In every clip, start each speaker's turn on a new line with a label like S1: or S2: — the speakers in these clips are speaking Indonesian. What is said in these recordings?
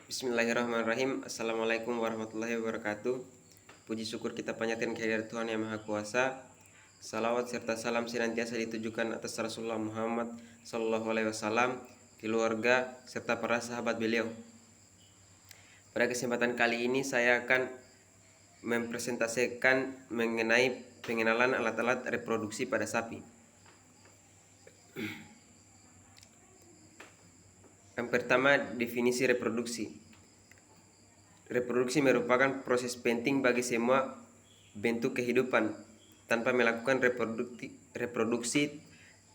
S1: Bismillahirrahmanirrahim. Assalamualaikum warahmatullahi wabarakatuh. Puji syukur kita panjatkan kehadirat Tuhan Yang Maha Kuasa. Salawat serta salam senantiasa ditujukan atas Rasulullah Muhammad Sallallahu Alaihi Wasallam, keluarga serta para sahabat beliau. Pada kesempatan kali ini saya akan mempresentasikan mengenai pengenalan alat-alat reproduksi pada sapi. Yang pertama, definisi reproduksi. Reproduksi merupakan proses penting bagi semua bentuk kehidupan. Tanpa melakukan reproduksi,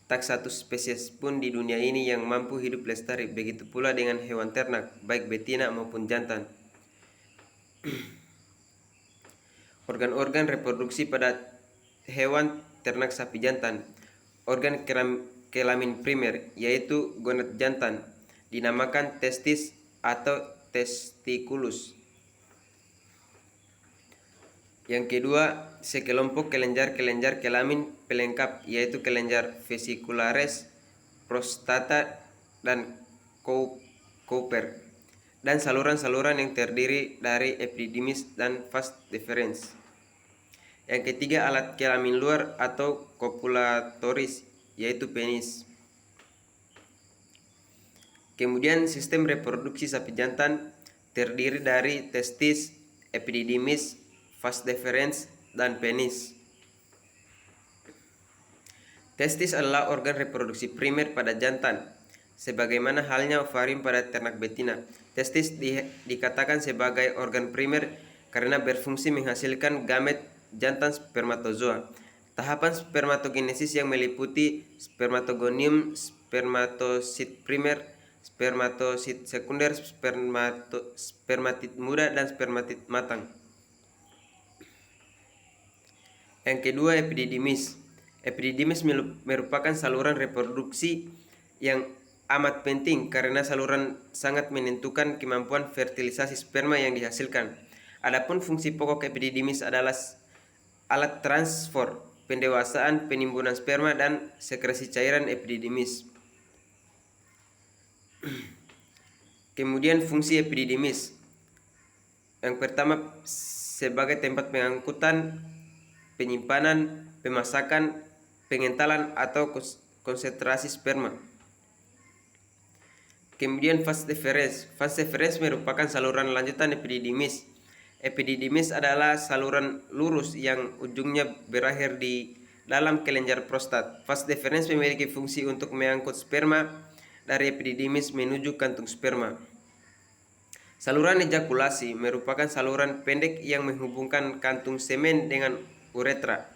S1: tak satu spesies pun di dunia ini yang mampu hidup lestari. Begitu pula dengan hewan ternak, baik betina maupun jantan. Organ-organ reproduksi pada hewan ternak sapi jantan. Organ kelamin primer, yaitu gonad jantan, dinamakan testis atau testikulus. Yang kedua, sekelompok kelenjar-kelenjar kelamin pelengkap, yaitu kelenjar vesiculares, prostata, dan Cowper, dan saluran-saluran yang terdiri dari epididymis dan vas deferens. Yang ketiga, alat kelamin luar atau copulatoris, yaitu penis. Kemudian sistem reproduksi sapi jantan terdiri dari testis, epididymis, vas deferens, dan penis. Testis adalah organ reproduksi primer pada jantan, sebagaimana halnya ovarium pada ternak betina. Testis dikatakan sebagai organ primer karena berfungsi menghasilkan gamet jantan spermatozoa. Tahapan spermatogenesis yang meliputi spermatogonium, spermatosit primer, spermatosit sekunder, spermatid muda, dan spermatid matang. Yang kedua, epididymis. Epididymis merupakan saluran reproduksi yang amat penting karena saluran sangat menentukan kemampuan fertilisasi sperma yang dihasilkan. Adapun fungsi pokok epididymis adalah alat transfer, pendewasaan, penimbunan sperma, dan sekresi cairan epididymis. Kemudian fungsi epididymis. Yang pertama, sebagai tempat pengangkutan, penyimpanan, pemasakan, pengentalan, atau konsentrasi sperma. Kemudian vas deferens. Vas deferens merupakan saluran lanjutan epididymis. Epididymis adalah saluran lurus yang ujungnya berakhir di dalam kelenjar prostat. Vas deferens memiliki fungsi untuk mengangkut sperma dari epididymis menuju kantung sperma. Saluran ejakulasi merupakan saluran pendek yang menghubungkan kantung semen dengan uretra.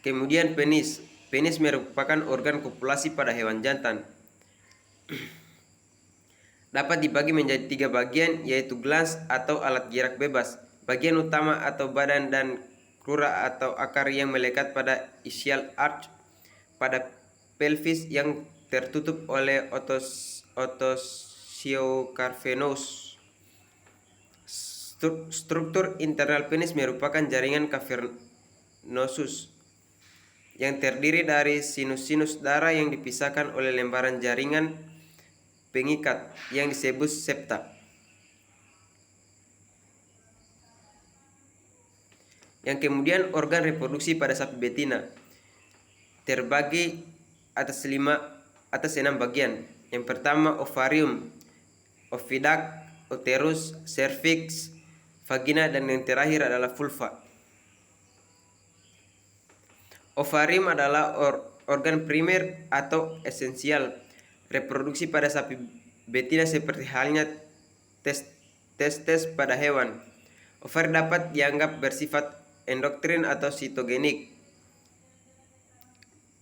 S1: Kemudian penis. Penis merupakan organ kopulasi pada hewan jantan. Dapat dibagi menjadi 3 bagian, yaitu glans atau alat gerak bebas, bagian utama atau badan, dan crura atau akar yang melekat pada ischial arch pada pelvis yang tertutup oleh otosciocarvenous. Struktur internal penis merupakan jaringan cavernosus yang terdiri dari sinus-sinus darah yang dipisahkan oleh lembaran jaringan pengikat yang disebut septa. Yang kemudian organ reproduksi pada sapi betina terbagi atas 6 bagian. Yang pertama, ovarium, oviduct, uterus, cervix, vagina, dan yang terakhir adalah vulva. Ovarium adalah organ primer atau esensial reproduksi pada sapi betina seperti halnya testes pada hewan. Ovari dapat dianggap bersifat endokrin atau sitogenik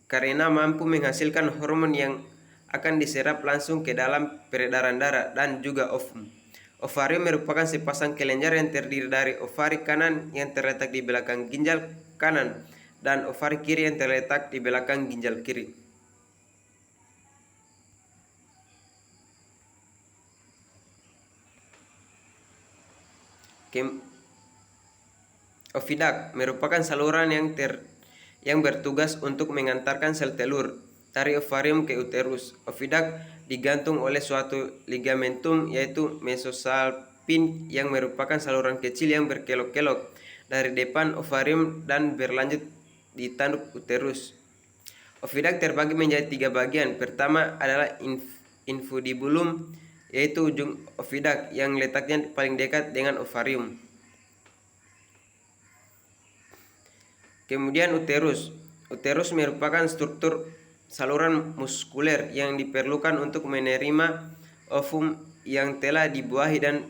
S1: karena mampu menghasilkan hormon yang akan diserap langsung ke dalam peredaran darah dan juga ovum. Ovarium merupakan sepasang kelenjar yang terdiri dari ovari kanan yang terletak di belakang ginjal kanan dan ovari kiri yang terletak di belakang ginjal kiri. Oviduct merupakan saluran yang bertugas untuk mengantarkan sel telur dari ovarium ke uterus. Oviduct digantung oleh suatu ligamentum yaitu mesosalpin yang merupakan saluran kecil yang berkelok-kelok dari depan ovarium dan berlanjut di tanduk uterus. Oviduct terbagi menjadi 3 bagian. Pertama adalah infundibulum, yaitu ujung oviduct yang letaknya paling dekat dengan ovarium. Kemudian uterus. Uterus merupakan struktur saluran muskuler yang diperlukan untuk menerima ovum yang telah dibuahi dan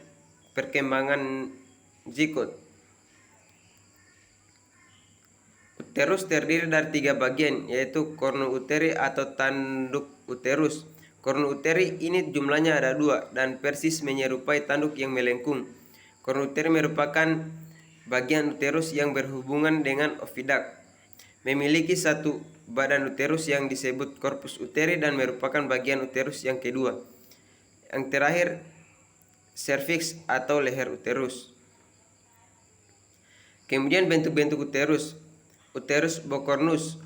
S1: perkembangan zigot. Uterus terdiri dari 3 bagian, yaitu cornu uteri atau tanduk uterus. Cornu uteri ini jumlahnya ada 2 dan persis menyerupai tanduk yang melengkung. Cornu uteri merupakan bagian uterus yang berhubungan dengan oviduct. Memiliki satu badan uterus yang disebut corpus uteri dan merupakan bagian uterus yang kedua. Yang terakhir, cervix atau leher uterus. Kemudian bentuk-bentuk uterus. Uterus bocornus.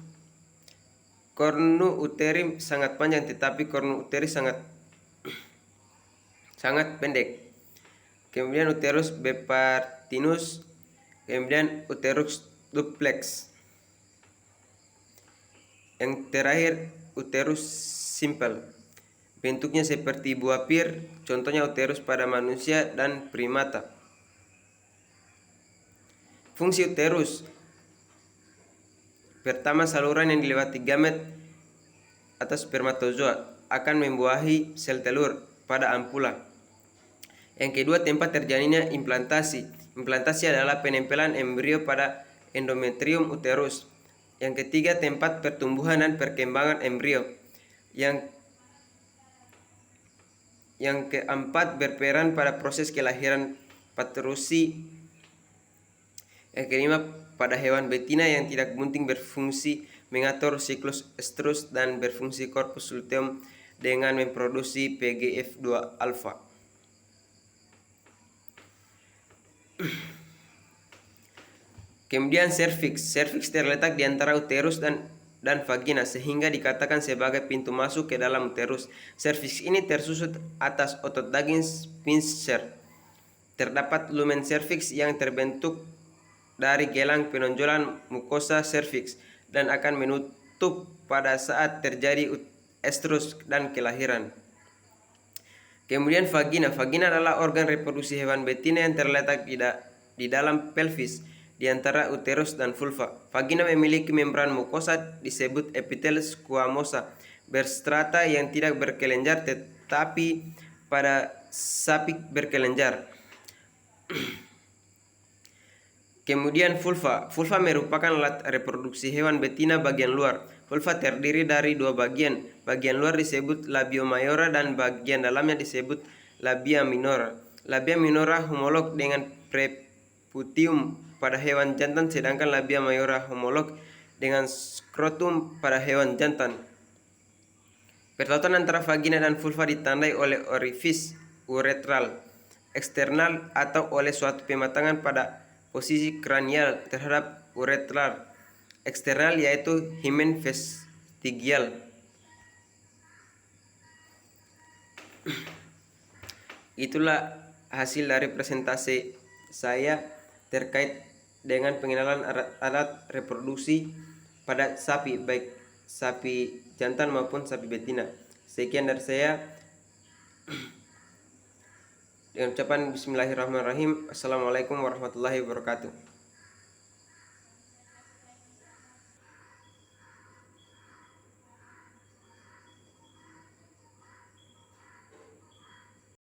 S1: Cornu uteri sangat panjang tetapi cornu uteri sangat pendek. Kemudian uterus bipartinus. Kemudian uterus duplex. Yang terakhir uterus simple. Bentuknya seperti buah pir, contohnya uterus pada manusia dan primata. Fungsi uterus. Pertama, saluran yang dilewati gamet atau spermatozoa akan membuahi sel telur pada ampula. Yang kedua, tempat terjadinya implantasi. Implantasi adalah penempelan embrio pada endometrium uterus. Yang ketiga, tempat pertumbuhan dan perkembangan embrio. Yang keempat, berperan pada proses kelahiran patrusi. Yang kelima, pada hewan betina yang tidak bunting berfungsi mengatur siklus estrus dan berfungsi corpus luteum dengan memproduksi PGF2 alfa. Kemudian cervix. Cervix terletak di antara uterus dan vagina sehingga dikatakan sebagai pintu masuk ke dalam uterus. Cervix ini tersusun atas otot daging sphincter. Terdapat lumen cervix yang terbentuk dari gelang penonjolan mukosa cervix dan akan menutup pada saat terjadi estrus dan kelahiran. Kemudian vagina. Vagina adalah organ reproduksi hewan betina yang terletak di dalam pelvis di antara uterus dan vulva. Vagina memiliki membran mukosa disebut epitel squamosa berstrata yang tidak berkelenjar tetapi pada sapi berkelenjar. Kemudian vulva. Vulva merupakan alat reproduksi hewan betina bagian luar. Vulva terdiri dari 2 bagian. Bagian luar disebut labia majora dan bagian dalamnya disebut labia minora. Labia minora homolog dengan preputium pada hewan jantan, sedangkan labia majora homolog dengan skrotum pada hewan jantan. Pertautan antara vagina dan vulva ditandai oleh orifis uretral eksternal atau oleh suatu pematangan pada posisi kranial terhadap uretral eksternal yaitu himen vestigial. Itulah hasil dari presentasi saya terkait dengan pengenalan alat reproduksi pada sapi, baik sapi jantan maupun sapi betina. Sekian dari saya. Dengan ucapan bismillahirrahmanirrahim. Assalamualaikum warahmatullahi wabarakatuh.